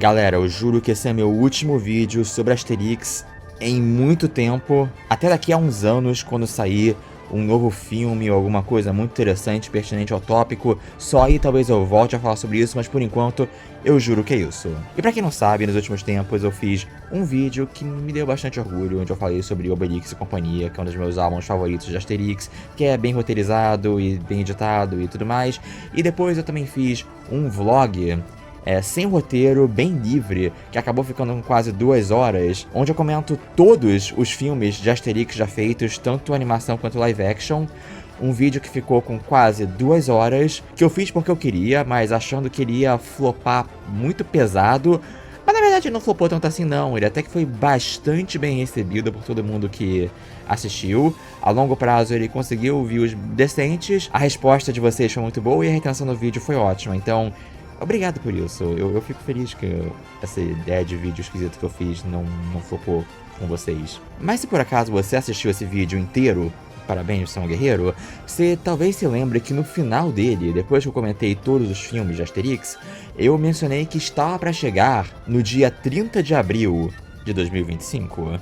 Galera, eu juro que esse é meu último vídeo sobre Asterix em muito tempo. Até daqui a uns anos, quando sair um novo filme ou alguma coisa muito interessante, pertinente ao tópico, só aí talvez eu volte a falar sobre isso, mas por enquanto eu juro que é isso. E pra quem não sabe, nos últimos tempos eu fiz um vídeo que me deu bastante orgulho, onde eu falei sobre Obelix e Companhia, que é um dos meus álbuns favoritos de Asterix, que é bem roteirizado e bem editado e tudo mais. E depois eu também fiz um vlog sem roteiro, bem livre, que acabou ficando com quase 2 horas, onde eu comento todos os filmes de Asterix já feitos, tanto animação quanto live action. Um vídeo que ficou com quase 2 horas, que eu fiz porque eu queria, mas achando que ele ia flopar muito pesado. Mas na verdade não flopou tanto assim não, ele até que foi bastante bem recebido por todo mundo que assistiu. A longo prazo ele conseguiu views decentes, a resposta de vocês foi muito boa e a retenção do vídeo foi ótima, então obrigado por isso, eu fico feliz que essa ideia de vídeo esquisito que eu fiz não flopou com vocês. Mas se por acaso você assistiu esse vídeo inteiro, parabéns, você é um guerreiro, você talvez se lembre que no final dele, depois que eu comentei todos os filmes de Asterix, eu mencionei que estava para chegar no dia 30 de abril de 2025,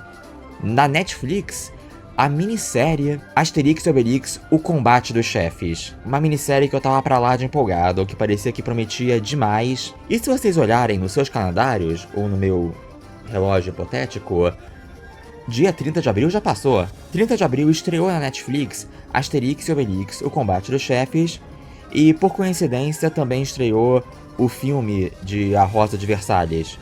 na Netflix, a minissérie Asterix e Obelix, O Combate dos Chefes. Uma minissérie que eu tava pra lá de empolgado, que parecia que prometia demais. E se vocês olharem nos seus calendários, ou no meu relógio hipotético, dia 30 de abril já passou. 30 de abril estreou na Netflix Asterix e Obelix, O Combate dos Chefes. E por coincidência também estreou o filme de A Rosa de Versalhes,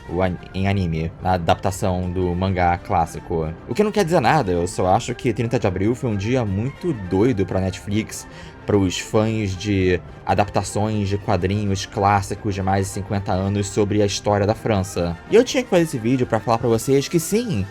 em anime, na adaptação do mangá clássico. O que não quer dizer nada, eu só acho que 30 de abril foi um dia muito doido pra Netflix, para os fãs de adaptações de quadrinhos clássicos de mais de 50 anos sobre a história da França. E eu tinha que fazer esse vídeo pra falar pra vocês que sim,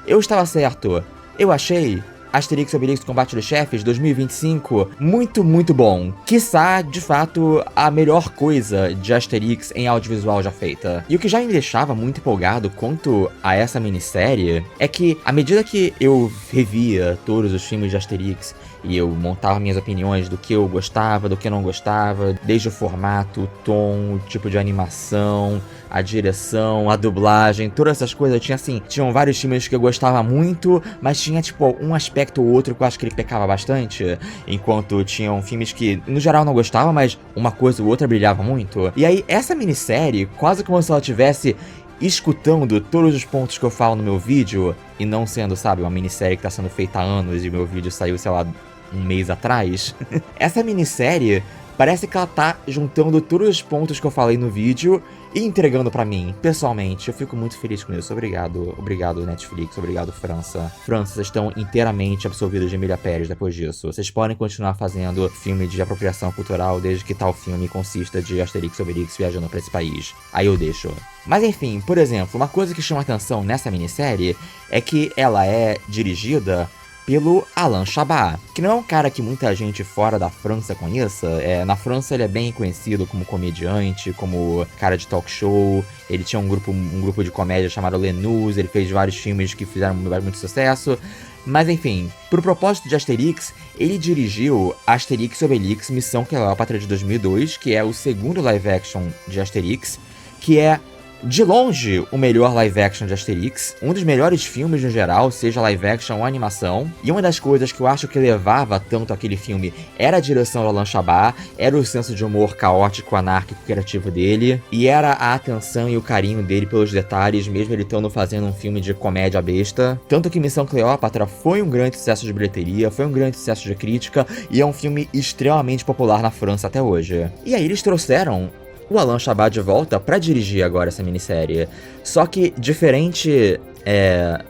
eu estava certo. Eu achei Asterix e Obelix, Combate dos Chefes 2025 muito bom. Quiçá, de fato, a melhor coisa de Asterix em audiovisual já feita. E o que já me deixava muito empolgado quanto a essa minissérie é que, à medida que eu revia todos os filmes de Asterix e eu montava minhas opiniões do que eu gostava, do que eu não gostava, desde o formato, o tom, o tipo de animação, a direção, a dublagem, todas essas coisas, tinham vários filmes que eu gostava muito, mas tinha tipo um aspecto ou outro que eu acho que ele pecava bastante, enquanto tinham filmes que no geral eu não gostava, mas uma coisa ou outra brilhava muito. E aí essa minissérie, quase como se ela tivesse escutando todos os pontos que eu falo no meu vídeo, e não sendo, sabe, uma minissérie que tá sendo feita há anos e o meu vídeo saiu, sei lá, um mês atrás. Essa minissérie parece que ela tá juntando todos os pontos que eu falei no vídeo e entregando pra mim, pessoalmente. Eu fico muito feliz com isso. Obrigado Netflix, obrigado França. França, vocês estão inteiramente absorvidos de Emília Pérez depois disso. Vocês podem continuar fazendo filme de apropriação cultural desde que tal filme consista de Asterix e Obelix viajando pra esse país. Aí eu deixo. Mas enfim, por exemplo, uma coisa que chama atenção nessa minissérie é que ela é dirigida pelo Alain Chabat, que não é um cara que muita gente fora da França conheça. Na França ele é bem conhecido como comediante, como cara de talk show. Ele tinha um grupo de comédia chamado Les Nous, ele fez vários filmes que fizeram muito sucesso. Mas enfim, pro propósito de Asterix, ele dirigiu Asterix e Obelix, Missão Cleópatra de 2002, que é o segundo live action de Asterix, que é de longe o melhor live action de Asterix, um dos melhores filmes no geral, seja live action ou animação. E uma das coisas que eu acho que levava tanto aquele filme era a direção do Alain Chabat, era o senso de humor caótico, anárquico, criativo dele, e era a atenção e o carinho dele pelos detalhes, mesmo ele estando fazendo um filme de comédia besta. Tanto que Missão Cleópatra foi um grande sucesso de bilheteria, foi um grande sucesso de crítica, e é um filme extremamente popular na França até hoje. E aí eles trouxeram o Alain Chabat de volta pra dirigir agora essa minissérie. Só que, diferente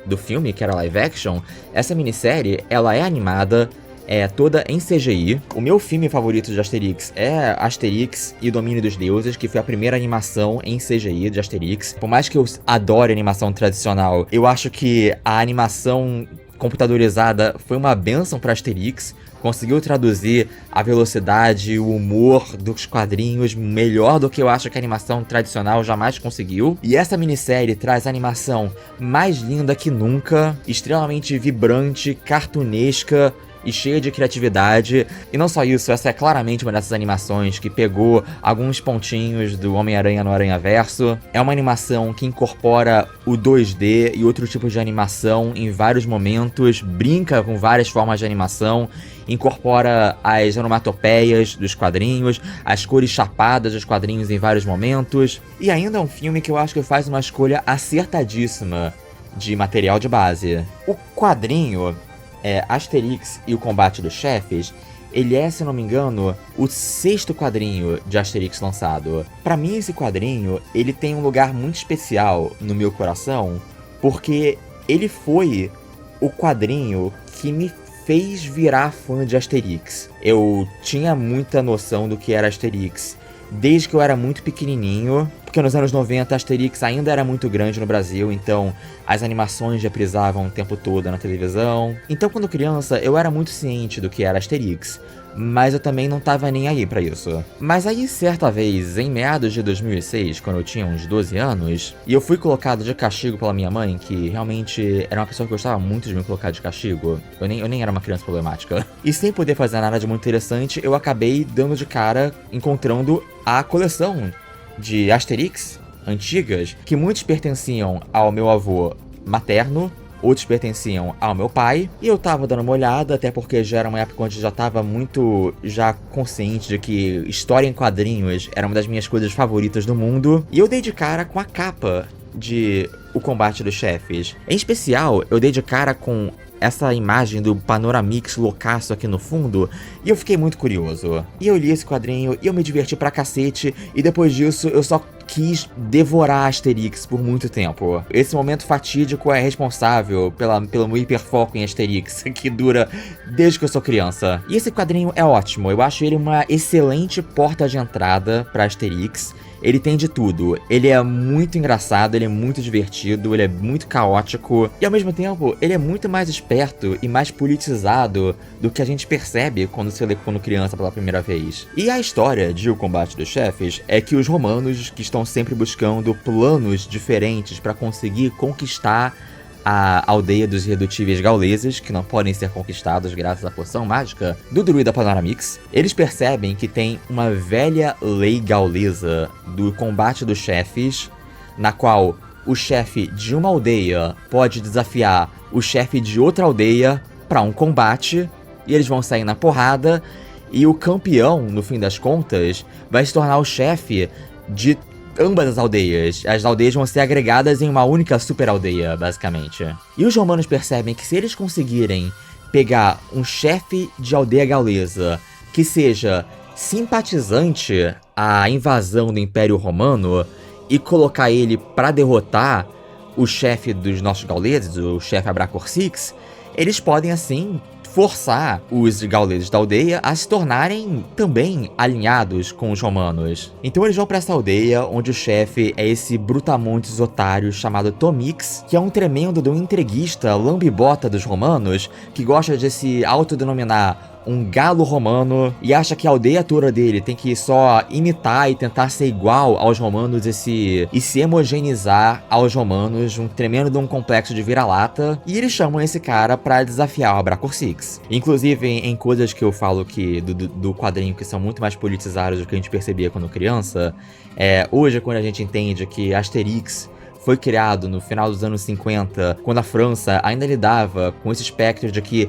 do filme, que era live action, essa minissérie, ela é animada, toda em CGI. O meu filme favorito de Asterix é Asterix e o Domínio dos Deuses, que foi a primeira animação em CGI de Asterix. Por mais que eu adore animação tradicional, eu acho que a animação computadorizada foi uma bênção pra Asterix. Conseguiu traduzir a velocidade e o humor dos quadrinhos melhor do que eu acho que a animação tradicional jamais conseguiu. E essa minissérie traz a animação mais linda que nunca, extremamente vibrante, cartunesca e cheia de criatividade. E não só isso, essa é claramente uma dessas animações que pegou alguns pontinhos do Homem-Aranha no Aranhaverso. É uma animação que incorpora o 2D e outros tipos de animação em vários momentos, brinca com várias formas de animação, incorpora as onomatopeias dos quadrinhos, as cores chapadas dos quadrinhos em vários momentos. E ainda é um filme que eu acho que faz uma escolha acertadíssima de material de base. O quadrinho, Asterix e o Combate dos Chefes, ele é, se não me engano, o 6º quadrinho de Asterix lançado. Pra mim, esse quadrinho, ele tem um lugar muito especial no meu coração, porque ele foi o quadrinho que me fez virar fã de Asterix. Eu tinha muita noção do que era Asterix desde que eu era muito pequenininho, porque nos anos 90 Asterix ainda era muito grande no Brasil, então as animações reprisavam o tempo todo na televisão. Então quando criança eu era muito ciente do que era Asterix, mas eu também não tava nem aí pra isso. Mas aí certa vez, em meados de 2006, quando eu tinha uns 12 anos, e eu fui colocado de castigo pela minha mãe, que realmente era uma pessoa que gostava muito de me colocar de castigo, eu nem era uma criança problemática, e sem poder fazer nada de muito interessante, eu acabei dando de cara, encontrando a coleção de Asterix antigas, que muitos pertenciam ao meu avô materno, outros pertenciam ao meu pai, e eu tava dando uma olhada, até porque já era uma época onde eu já tava muito consciente de que história em quadrinhos era uma das minhas coisas favoritas do mundo, e eu dei de cara com a capa de O Combate dos Chefes. Em especial, eu dei de cara com essa imagem do Panoramix loucaço aqui no fundo, e eu fiquei muito curioso. E eu li esse quadrinho, e eu me diverti pra cacete, e depois disso eu só quis devorar Asterix por muito tempo. Esse momento fatídico é responsável pelo meu hiperfoco em Asterix, que dura desde que eu sou criança. E esse quadrinho é ótimo, eu acho ele uma excelente porta de entrada pra Asterix. Ele tem de tudo, ele é muito engraçado, ele é muito divertido, ele é muito caótico, e ao mesmo tempo, ele é muito mais esperto e mais politizado do que a gente percebe quando se lê quando criança pela primeira vez. E a história de O Combate dos Chefes é que os romanos, que estão sempre buscando planos diferentes para conseguir conquistar a aldeia dos irredutíveis gauleses, que não podem ser conquistados graças à poção mágica do druida Panoramix, eles percebem que tem uma velha lei gaulesa do combate dos chefes, na qual o chefe de uma aldeia pode desafiar o chefe de outra aldeia para um combate, e eles vão sair na porrada, e o campeão, no fim das contas, vai se tornar o chefe de ambas as aldeias vão ser agregadas em uma única super aldeia, basicamente. E os romanos percebem que se eles conseguirem pegar um chefe de aldeia gaulesa que seja simpatizante à invasão do Império Romano e colocar ele pra derrotar o chefe dos nossos gauleses, o chefe Abracorcix, eles podem assim forçar os gauleses da aldeia a se tornarem também alinhados com os romanos. Então eles vão pra essa aldeia, onde o chefe é esse brutamontes otário chamado Tomix, que é um tremendo de um entreguista lambibota dos romanos, que gosta de se autodenominar um galo romano, e acha que a aldeia toda dele tem que só imitar e tentar ser igual aos romanos e se homogeneizar aos romanos, um tremendo de um complexo de vira-lata, e eles chamam esse cara pra desafiar o Abracorcix. Inclusive, em coisas que eu falo que do quadrinho que são muito mais politizadas do que a gente percebia quando criança, hoje quando a gente entende que Asterix foi criado no final dos anos 50, quando a França ainda lidava com esse espectro de que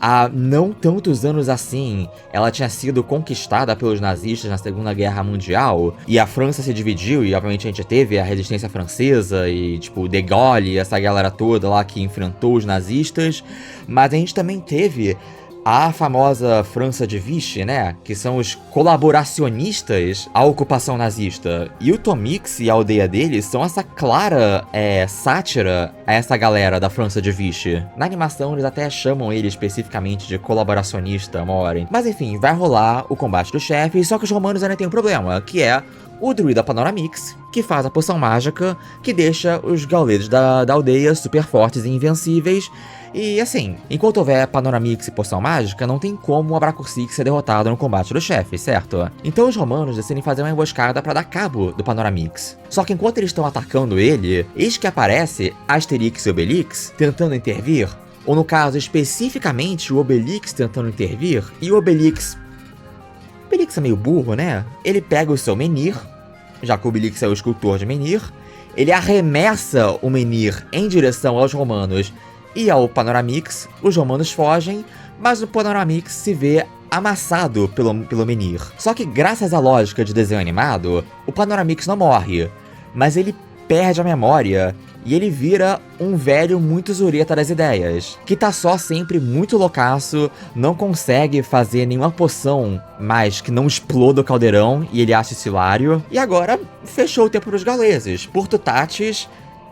há não tantos anos assim, ela tinha sido conquistada pelos nazistas na Segunda Guerra Mundial, e a França se dividiu, e obviamente a gente teve a resistência francesa, e tipo, De Gaulle, essa galera toda lá que enfrentou os nazistas, mas a gente também teve a famosa França de Vichy, né, que são os colaboracionistas à ocupação nazista. E o Tomix e a aldeia dele são essa clara sátira a essa galera da França de Vichy. Na animação eles até chamam ele especificamente de colaboracionista uma hora. Mas enfim, vai rolar o combate do chefe, só que os romanos ainda tem um problema, que é o druida Panoramix, que faz a poção mágica que deixa os gauleses da aldeia super fortes e invencíveis. E assim, enquanto houver Panoramix e poção mágica, não tem como o Abracorcix ser derrotado no combate do chefe, certo? Então os romanos decidem fazer uma emboscada para dar cabo do Panoramix. Só que enquanto eles estão atacando ele, eis que aparece Asterix e Obelix tentando intervir ou no caso, especificamente, o Obelix tentando intervir, e o Obelix é meio burro, né? Ele pega o seu menhir, já que o Obelix é o escultor de menhir, ele arremessa o menhir em direção aos romanos e ao Panoramix, os romanos fogem, mas o Panoramix se vê amassado pelo menhir. Só que graças à lógica de desenho animado, o Panoramix não morre, mas ele perde a memória e ele vira um velho muito zureta das ideias, que tá só sempre muito loucaço, não consegue fazer nenhuma poção mais que não exploda o caldeirão e ele acha isso hilário. E agora fechou o tempo pros gauleses. Por Tutatis,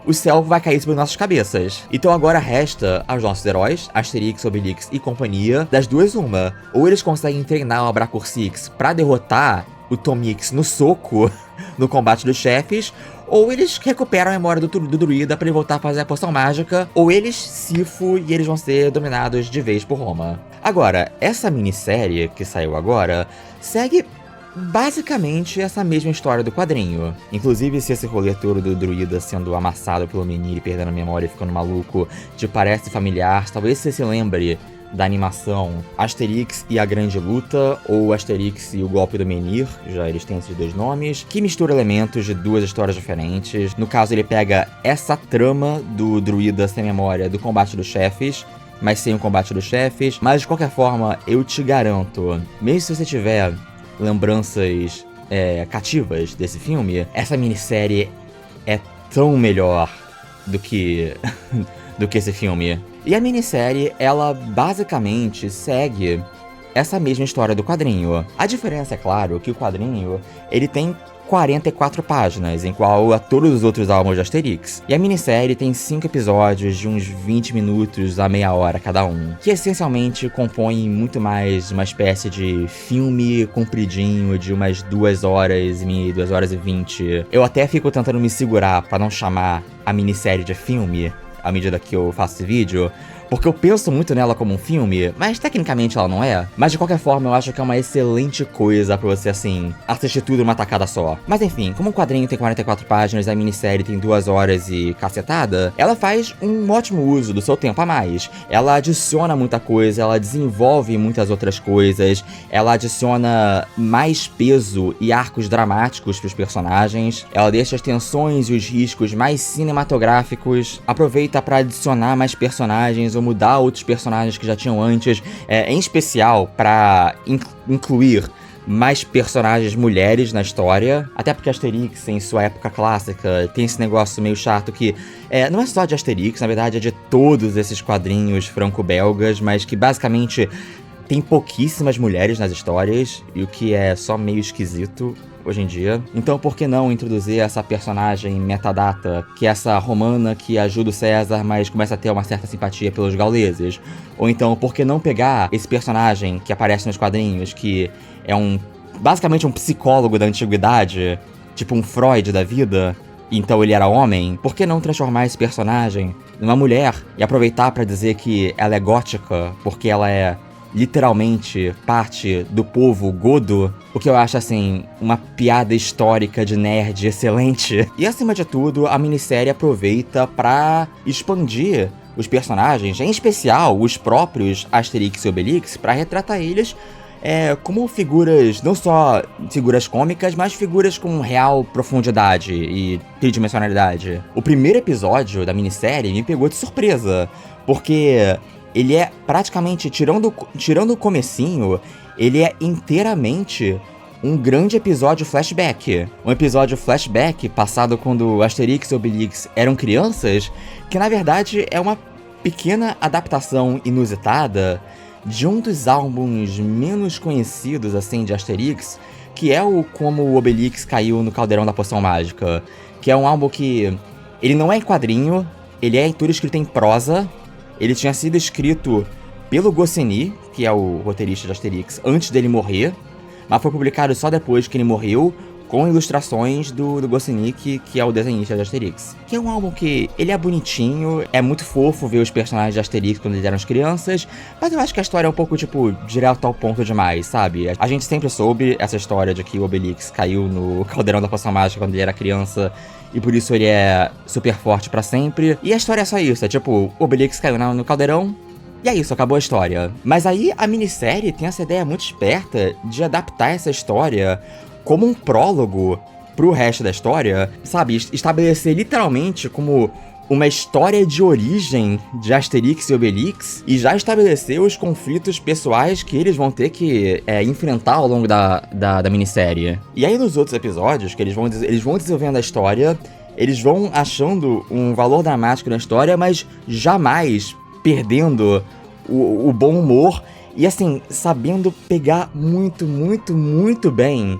o céu vai cair sobre nossas cabeças. Então agora resta aos nossos heróis, Asterix, Obelix e companhia, das duas uma. Ou eles conseguem treinar o Abracorsix pra derrotar o Tomix no soco, no combate dos chefes, ou eles recuperam a memória do druida pra ele voltar a fazer a poção mágica, ou eles Sifo e eles vão ser dominados de vez por Roma. Agora, essa minissérie que saiu agora, segue basicamente essa mesma história do quadrinho. Inclusive, se esse rolê todo do druida sendo amassado pelo menino e perdendo a memória e ficando maluco te parece familiar, talvez você se lembre da animação Asterix e a Grande Luta, ou Asterix e o Golpe do Menhir, já eles têm esses dois nomes, que mistura elementos de duas histórias diferentes. No caso, ele pega essa trama do druida sem memória do combate dos chefes, mas sem o combate dos chefes. Mas de qualquer forma, eu te garanto, mesmo se você tiver lembranças cativas desse filme, essa minissérie é tão melhor do que esse filme. E a minissérie, ela basicamente segue essa mesma história do quadrinho. A diferença, é claro, que o quadrinho, ele tem 44 páginas, em qual a todos os outros álbuns de Asterix. E a minissérie tem 5 episódios de uns 20 minutos a meia hora cada um, que essencialmente compõem muito mais uma espécie de filme compridinho de umas 2 horas e meia, 2 horas e 20. Eu até fico tentando me segurar pra não chamar a minissérie de filme à medida que eu faço esse vídeo, porque eu penso muito nela como um filme, mas tecnicamente ela não é. Mas de qualquer forma, eu acho que é uma excelente coisa pra você, assim, assistir tudo numa tacada só. Mas enfim, como o quadrinho tem 44 páginas e a minissérie tem 2 horas e cacetada, ela faz um ótimo uso do seu tempo a mais. Ela adiciona muita coisa, ela desenvolve muitas outras coisas, ela adiciona mais peso e arcos dramáticos pros personagens, ela deixa as tensões e os riscos mais cinematográficos, aproveita pra adicionar mais personagens ou mudar outros personagens que já tinham antes, em especial pra incluir mais personagens mulheres na história, até porque Asterix, em sua época clássica, tem esse negócio meio chato que não é só de Asterix, na verdade é de todos esses quadrinhos franco-belgas, mas que basicamente tem pouquíssimas mulheres nas histórias, e o que é só meio esquisito hoje em dia. Então por que não introduzir essa personagem metadata, que é essa romana que ajuda o César, mas começa a ter uma certa simpatia pelos gauleses? Ou então, por que não pegar esse personagem que aparece nos quadrinhos, que é basicamente um psicólogo da antiguidade, tipo um Freud da vida, então ele era homem? Por que não transformar esse personagem numa mulher e aproveitar pra dizer que ela é gótica, porque ela é literalmente parte do povo godo, o que eu acho, assim, uma piada histórica de nerd excelente. E acima de tudo, a minissérie aproveita pra expandir os personagens, em especial os próprios Asterix e Obelix, pra retratar eles como figuras, não só figuras cômicas, mas figuras com real profundidade e tridimensionalidade. O primeiro episódio da minissérie me pegou de surpresa, porque ele é praticamente, tirando o comecinho, ele é inteiramente um grande episódio flashback. Um episódio flashback passado quando Asterix e Obelix eram crianças, que na verdade é uma pequena adaptação inusitada de um dos álbuns menos conhecidos, assim, de Asterix, que é o Como o Obelix Caiu no Caldeirão da Poção Mágica, que é um álbum que ele não é em quadrinho, ele é tudo escrito em prosa. Ele tinha sido escrito pelo Goscinny, que é o roteirista de Asterix, antes dele morrer, mas foi publicado só depois que ele morreu, com ilustrações do Goscinny, que é o desenhista de Asterix. Que é um álbum que ele é bonitinho, é muito fofo ver os personagens de Asterix quando eles eram crianças, mas eu acho que a história é um pouco, tipo, direto ao ponto demais, sabe? A gente sempre soube essa história de que o Obelix caiu no Caldeirão da Poção Mágica quando ele era criança, e por isso ele é super forte pra sempre. E a história é só isso, é tipo, o Obelix caiu no caldeirão, e é isso, acabou a história. Mas aí a minissérie tem essa ideia muito esperta de adaptar essa história como um prólogo pro resto da história, sabe? Estabelecer literalmente como uma história de origem de Asterix e Obelix e já estabelecer os conflitos pessoais que eles vão ter que enfrentar ao longo da minissérie. E aí nos outros episódios, que eles vão desenvolvendo a história, eles vão achando um valor dramático na história, mas jamais perdendo o bom humor e, assim, sabendo pegar muito, muito, muito bem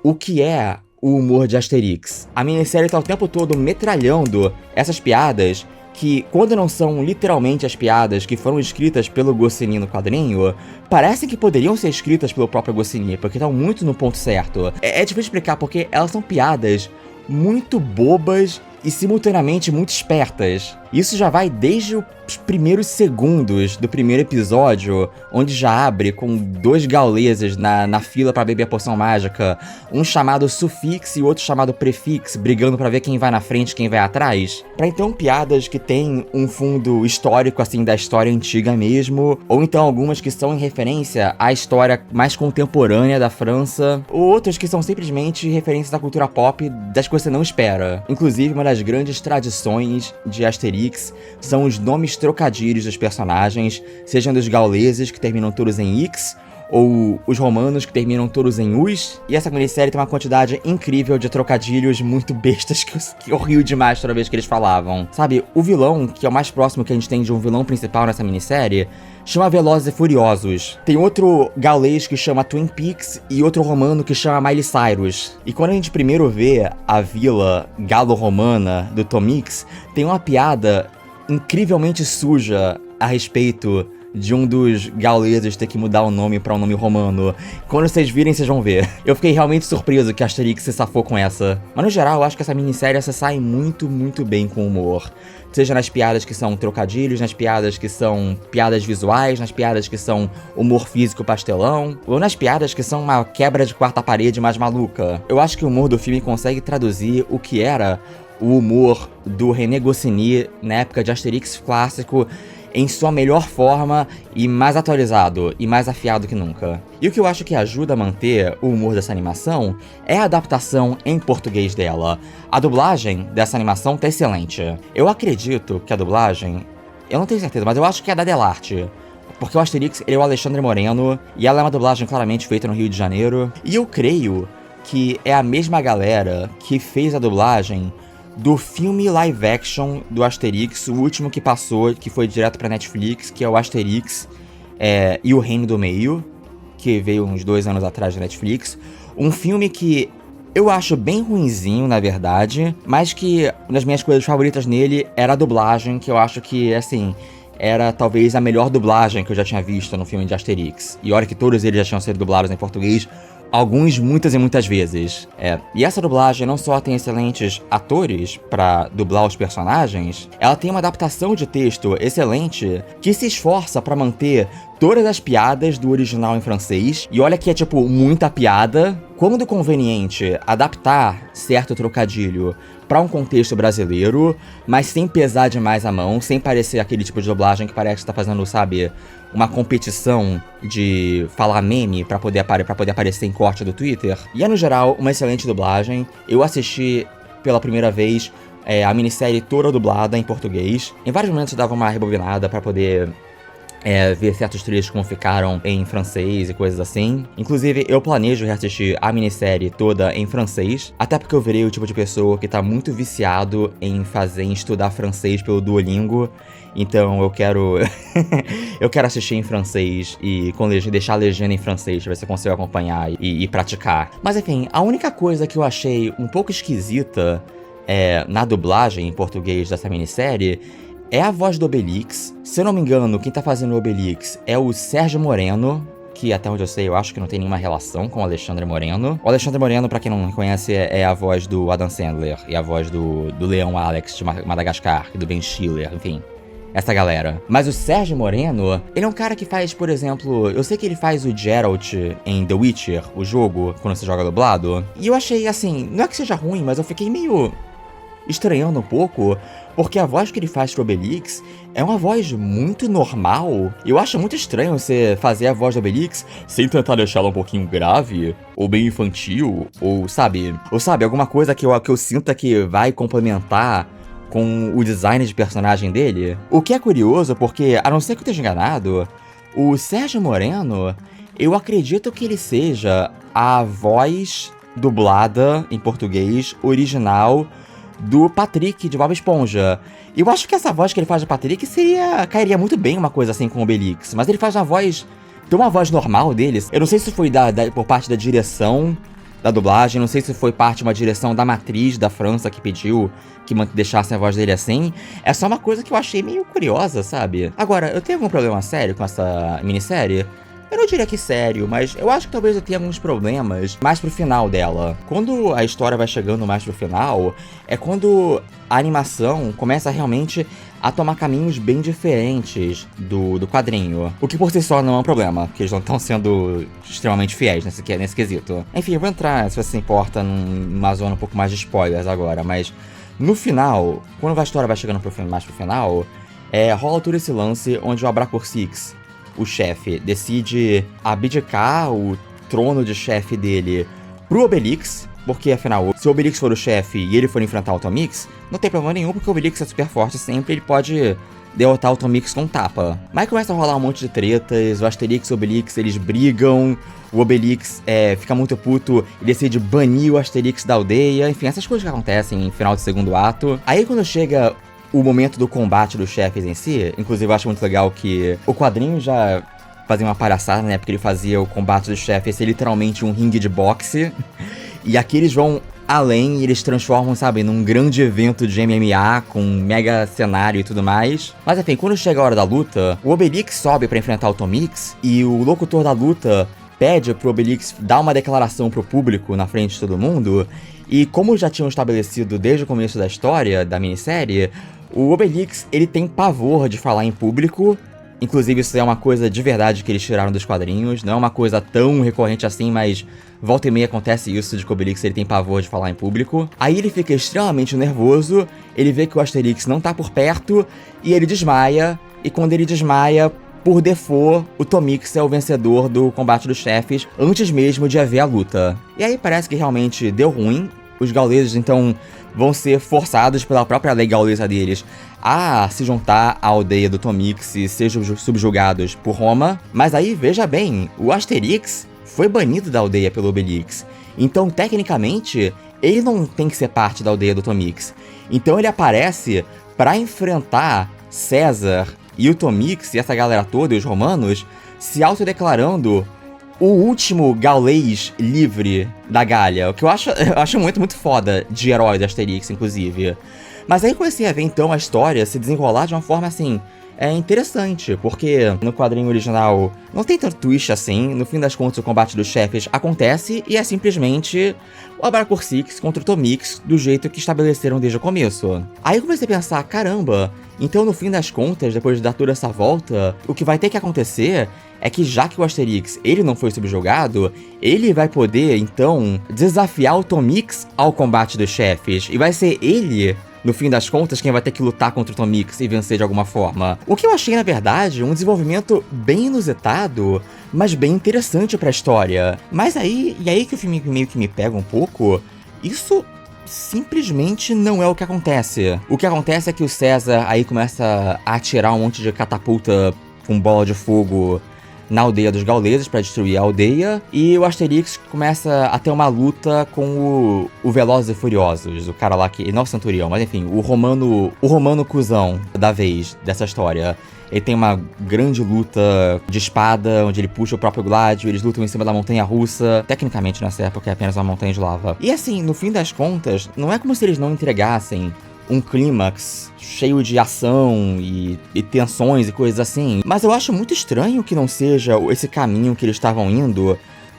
o que é o humor de Asterix. A minissérie tá o tempo todo metralhando essas piadas que, quando não são literalmente as piadas que foram escritas pelo Goscinny no quadrinho, parecem que poderiam ser escritas pelo próprio Goscinny, porque estão muito no ponto certo. É difícil explicar porque elas são piadas muito bobas e simultaneamente muito espertas. Isso já vai desde os primeiros segundos do primeiro episódio, onde já abre com 2 gauleses na fila pra beber a poção mágica, um chamado Sufix e outro chamado Prefix, brigando pra ver quem vai na frente e quem vai atrás. Pra então piadas que têm um fundo histórico, assim, da história antiga mesmo, ou então algumas que são em referência à história mais contemporânea da França, ou outras que são simplesmente referências da cultura pop das que você não espera. Inclusive, uma das grandes tradições de Asterix são os nomes trocadilhos dos personagens, sejam dos gauleses, que terminam todos em X, ou os romanos, que terminam todos em Us. E essa minissérie tem uma quantidade incrível de trocadilhos muito bestas que eu rio demais toda vez que eles falavam. Sabe, o vilão, que é o mais próximo que a gente tem de um vilão principal nessa minissérie, chama Velozes e Furiosos. Tem outro gaulês que chama Twin Peaks e outro romano que chama Miley Cyrus. E quando a gente primeiro vê a vila galo-romana do Tom Mix, tem uma piada incrivelmente suja a respeito de um dos gauleses ter que mudar o nome pra um nome romano. Quando vocês virem, vocês vão ver. Eu fiquei realmente surpreso que a Asterix se safou com essa. Mas no geral, eu acho que essa minissérie se sai muito, muito bem com humor. Seja nas piadas que são trocadilhos, nas piadas que são piadas visuais, nas piadas que são humor físico pastelão, ou nas piadas que são uma quebra de quarta parede mais maluca. Eu acho que o humor do filme consegue traduzir o que era o humor do René Goscinny na época de Asterix clássico em sua melhor forma e mais atualizado e mais afiado que nunca. E o que eu acho que ajuda a manter o humor dessa animação é a adaptação em português dela. A dublagem dessa animação tá excelente. Eu acredito que a dublagem, eu não tenho certeza, mas eu acho que é da Delarte. Porque o Asterix ele é o Alexandre Moreno, e ela é uma dublagem claramente feita no Rio de Janeiro. E eu creio que é a mesma galera que fez a dublagem do filme live action do Asterix, o último que passou, que foi direto pra Netflix, que é o Asterix e o Reino do Meio, que veio uns 2 anos atrás da Netflix. Um filme que eu acho bem ruinzinho, na verdade, mas que uma das minhas coisas favoritas nele era a dublagem, que eu acho que, assim, era talvez a melhor dublagem que eu já tinha visto no filme de Asterix. E olha que todos eles já tinham sido dublados em português, alguns muitas e muitas vezes. E essa dublagem não só tem excelentes atores pra dublar os personagens, ela tem uma adaptação de texto excelente que se esforça pra manter todas as piadas do original em francês. E olha que é tipo muita piada. Quando conveniente, adaptar certo trocadilho pra um contexto brasileiro, mas sem pesar demais a mão, sem parecer aquele tipo de dublagem que parece que tá fazendo, sabe, uma competição de falar meme pra poder aparecer em corte do Twitter. E é, no geral, uma excelente dublagem. Eu assisti pela primeira vez a minissérie toda dublada em português. Em vários momentos eu dava uma rebobinada pra poder ver certos trechos como ficaram em francês e coisas assim. Inclusive, eu planejo reassistir a minissérie toda em francês, até porque eu virei o tipo de pessoa que tá muito viciado em estudar francês pelo Duolingo. Então eu quero eu quero assistir em francês e deixar a legenda em francês pra ver se eu consigo acompanhar e praticar. Mas enfim, a única coisa que eu achei um pouco esquisita na dublagem em português dessa minissérie é a voz do Obelix. Se eu não me engano, quem tá fazendo o Obelix é o Sérgio Moreno, que até onde eu sei, eu acho que não tem nenhuma relação com o Alexandre Moreno. O Alexandre Moreno, pra quem não conhece, é a voz do Adam Sandler e a voz do Leão Alex de Madagascar e do Ben Stiller, enfim, essa galera. Mas o Sérgio Moreno, ele é um cara que faz, por exemplo, eu sei que ele faz o Geralt em The Witcher, o jogo, quando você joga dublado, e eu achei, assim, não é que seja ruim, mas eu fiquei meio... estranhando um pouco, porque a voz que ele faz pro Obelix é uma voz muito normal. Eu acho muito estranho você fazer a voz do Obelix sem tentar deixá-la um pouquinho grave, ou bem infantil, ou sabe, alguma coisa que eu sinta que vai complementar com o design de personagem dele. O que é curioso, porque, a não ser que eu esteja enganado, o Sérgio Moreno, eu acredito que ele seja a voz dublada em português original do Patrick de Bob Esponja. Eu acho que essa voz que ele faz do Patrick cairia muito bem uma coisa assim com o Obelix, mas ele faz uma voz, tem uma voz normal deles. Eu não sei se foi por parte da direção da dublagem, não sei se foi parte de uma direção da matriz da França que pediu que deixassem a voz dele assim. É só uma coisa que eu achei meio curiosa, sabe? Agora, eu tenho algum problema sério com essa minissérie? Eu não diria que sério, mas eu acho que talvez eu tenha alguns problemas mais pro final dela. Quando a história vai chegando mais pro final, é quando a animação começa realmente a tomar caminhos bem diferentes do quadrinho. O que por si só não é um problema, porque eles não estão sendo extremamente fiéis nesse quesito. Enfim, eu vou entrar, se você se importa, numa zona um pouco mais de spoilers agora, mas no final, quando a história vai chegando mais pro final, rola todo esse lance onde o Abracor Six, o chefe, decide abdicar o trono de chefe dele pro Obelix, porque afinal, se o Obelix for o chefe e ele for enfrentar o Tomix, não tem problema nenhum, porque o Obelix é super forte sempre, ele pode derrotar o Tomix com tapa. Mas começa a rolar um monte de tretas, o Asterix e o Obelix, eles brigam, o Obelix fica muito puto e decide banir o Asterix da aldeia, enfim, essas coisas que acontecem no final do segundo ato. Aí quando chega o momento do combate dos chefes em si, inclusive eu acho muito legal que o quadrinho já fazia uma palhaçada, né, porque ele fazia o combate dos chefes ser literalmente um ringue de boxe, e aqui eles vão além e eles transformam, sabe, num grande evento de MMA com um mega cenário e tudo mais. Mas enfim, quando chega a hora da luta, o Obelix sobe pra enfrentar o Tomix e o locutor da luta pede pro Obelix dar uma declaração pro público na frente de todo mundo, e como já tinham estabelecido desde o começo da história, da minissérie, o Obelix, ele tem pavor de falar em público. Inclusive isso é uma coisa de verdade que eles tiraram dos quadrinhos, não é uma coisa tão recorrente assim, mas volta e meia acontece isso de que o Obelix ele tem pavor de falar em público. Aí ele fica extremamente nervoso, ele vê que o Asterix não tá por perto, e ele desmaia, e quando ele desmaia, por default, o Tomix é o vencedor do combate dos chefes, antes mesmo de haver a luta. E aí parece que realmente deu ruim, os gauleses então vão ser forçados pela própria lei gaulesa deles a se juntar à aldeia do Tomix e sejam subjugados por Roma. Mas aí, veja bem, o Asterix foi banido da aldeia pelo Obelix. Então, tecnicamente, ele não tem que ser parte da aldeia do Tomix. Então ele aparece para enfrentar César e o Tomix e essa galera toda, e os romanos, se autodeclarando o último gaulês livre da Gália, o que eu acho muito, muito foda de herói do Asterix, inclusive. Mas aí comecei a ver, então, a história se desenrolar de uma forma, assim, interessante, porque no quadrinho original não tem tanto twist assim, no fim das contas o combate dos chefes acontece e é simplesmente o Abracor Six contra o Tomix do jeito que estabeleceram desde o começo. Aí eu comecei a pensar, caramba, então no fim das contas, depois de dar toda essa volta, o que vai ter que acontecer é que já que o Asterix ele não foi subjugado, ele vai poder, então, desafiar o Tomix ao combate dos chefes, e vai ser ele, no fim das contas, quem vai ter que lutar contra o Tomix e vencer de alguma forma. O que eu achei, na verdade, um desenvolvimento bem inusitado, mas bem interessante pra história. Mas aí que o filme meio que me pega um pouco, isso simplesmente não é o que acontece. O que acontece é que o César aí começa a atirar um monte de catapulta com bola de fogo na aldeia dos gauleses pra destruir a aldeia, e o Asterix começa a ter uma luta com o Velozes e Furiosos, o cara lá que, não o Centurião, mas enfim, o romano cuzão da vez dessa história. Ele tem uma grande luta de espada, onde ele puxa o próprio Gládio, eles lutam em cima da montanha russa. Tecnicamente nessa época é apenas uma montanha de lava. E assim, no fim das contas, não é como se eles não entregassem um clímax cheio de ação e tensões e coisas assim. Mas eu acho muito estranho que não seja esse caminho que eles estavam indo,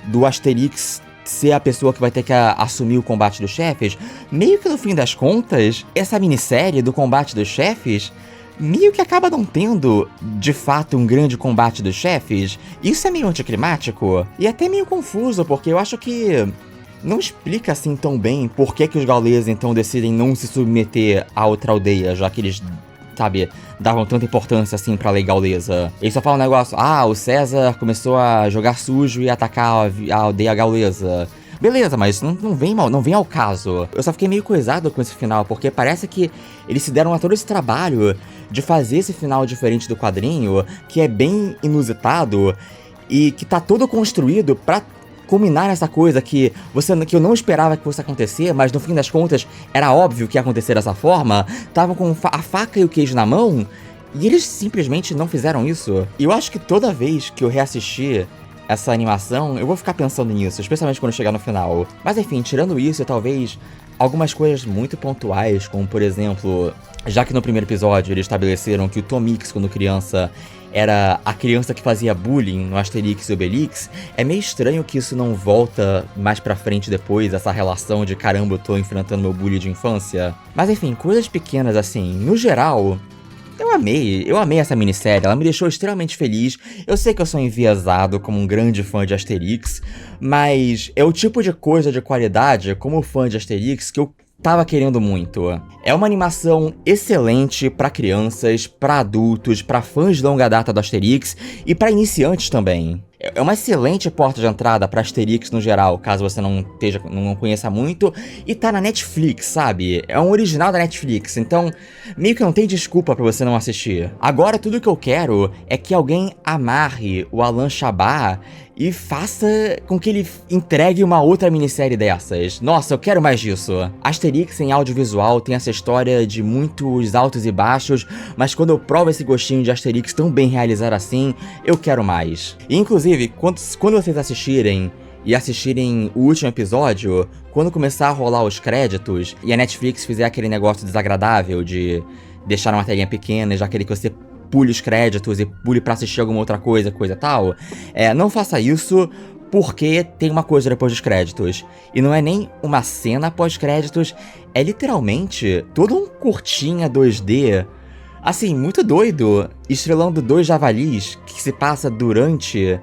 do Asterix ser a pessoa que vai ter que assumir o combate dos chefes. Meio que no fim das contas, essa minissérie do combate dos chefes meio que acaba não tendo, de fato, um grande combate dos chefes. Isso é meio anticlimático e até meio confuso, porque eu acho que não explica assim tão bem por que os gauleses então decidem não se submeter a outra aldeia, já que eles, sabe, davam tanta importância assim pra lei gaulesa. Eles só falam um negócio, o César começou a jogar sujo e atacar a aldeia gaulesa. Beleza, mas não vem ao caso. Eu só fiquei meio coisado com esse final, porque parece que eles se deram a todo esse trabalho de fazer esse final diferente do quadrinho, que é bem inusitado e que tá todo construído pra culminar essa coisa que eu não esperava que fosse acontecer, mas no fim das contas era óbvio que ia acontecer dessa forma. Estavam com a faca e o queijo na mão e eles simplesmente não fizeram isso. E eu acho que toda vez que eu reassistir essa animação, eu vou ficar pensando nisso, especialmente quando chegar no final. Mas enfim, tirando isso, talvez algumas coisas muito pontuais, como por exemplo, já que no primeiro episódio eles estabeleceram que o Tom Mix, quando criança, era a criança que fazia bullying no Asterix e Obelix, é meio estranho que isso não volta mais pra frente depois, essa relação de caramba, eu tô enfrentando meu bullying de infância. Mas enfim, coisas pequenas assim, no geral, eu amei essa minissérie, ela me deixou extremamente feliz. Eu sei que eu sou enviesado como um grande fã de Asterix, mas é o tipo de coisa de qualidade, como fã de Asterix, que eu tava querendo muito. É uma animação excelente pra crianças, pra adultos, pra fãs de longa data do Asterix e pra iniciantes também. É uma excelente porta de entrada pra Asterix no geral, caso você não conheça muito, e tá na Netflix, sabe? É um original da Netflix, então meio que não tem desculpa pra você não assistir. Agora tudo que eu quero é que alguém amarre o Alain Chabat e faça com que ele entregue uma outra minissérie dessas. Nossa, eu quero mais disso. Asterix em audiovisual tem essa história de muitos altos e baixos, mas quando eu provo esse gostinho de Asterix tão bem realizado assim, eu quero mais. E, inclusive, quando vocês assistirem o último episódio, quando começar a rolar os créditos e a Netflix fizer aquele negócio desagradável de deixar uma telinha pequena, já aquele que você pule os créditos e pule pra assistir alguma outra coisa e tal, não faça isso, porque tem uma coisa depois dos créditos. E não é nem uma cena pós-créditos, é literalmente todo um curtinha 2D, assim, muito doido, estrelando 2 javalis que se passa durante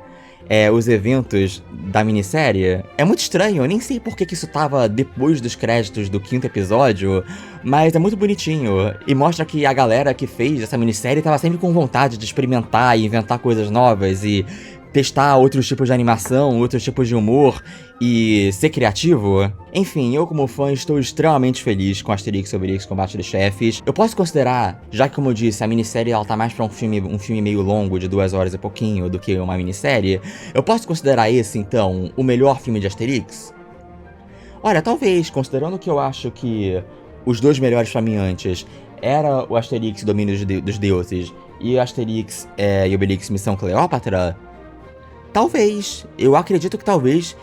os eventos da minissérie. É muito estranho, eu nem sei por que isso tava depois dos créditos do 5º episódio, mas é muito bonitinho, e mostra que a galera que fez essa minissérie tava sempre com vontade de experimentar e inventar coisas novas e testar outros tipos de animação, outros tipos de humor e ser criativo. Enfim, eu como fã estou extremamente feliz com Asterix e Obelix Combate dos Chefes. Eu posso considerar, já que como eu disse, a minissérie ela tá mais pra um filme meio longo, de 2 horas e pouquinho, do que uma minissérie, eu posso considerar esse, então, o melhor filme de Asterix? Olha, talvez, considerando que eu acho que os 2 melhores pra mim antes era o Asterix Domínio dos Deuses e o Asterix e Obelix Missão Cleópatra, talvez, eu acredito que talvez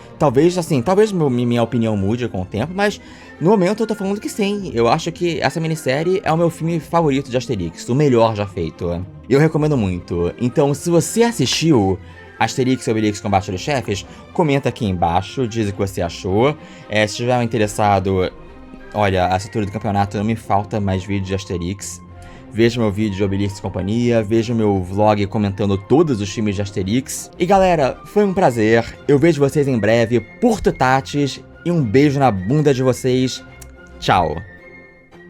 minha opinião mude com o tempo, mas no momento eu tô falando que sim, eu acho que essa minissérie é o meu filme favorito de Asterix, o melhor já feito. Eu recomendo muito, então se você assistiu Asterix e Obelix Combate dos Chefes, comenta aqui embaixo, diz o que você achou, se estiver interessado, olha, essa altura do campeonato não me falta mais vídeos de Asterix. Veja meu vídeo de Obelix e companhia, veja meu vlog comentando todos os filmes de Asterix. E galera, foi um prazer, eu vejo vocês em breve, Porto Tatis, e um beijo na bunda de vocês, tchau!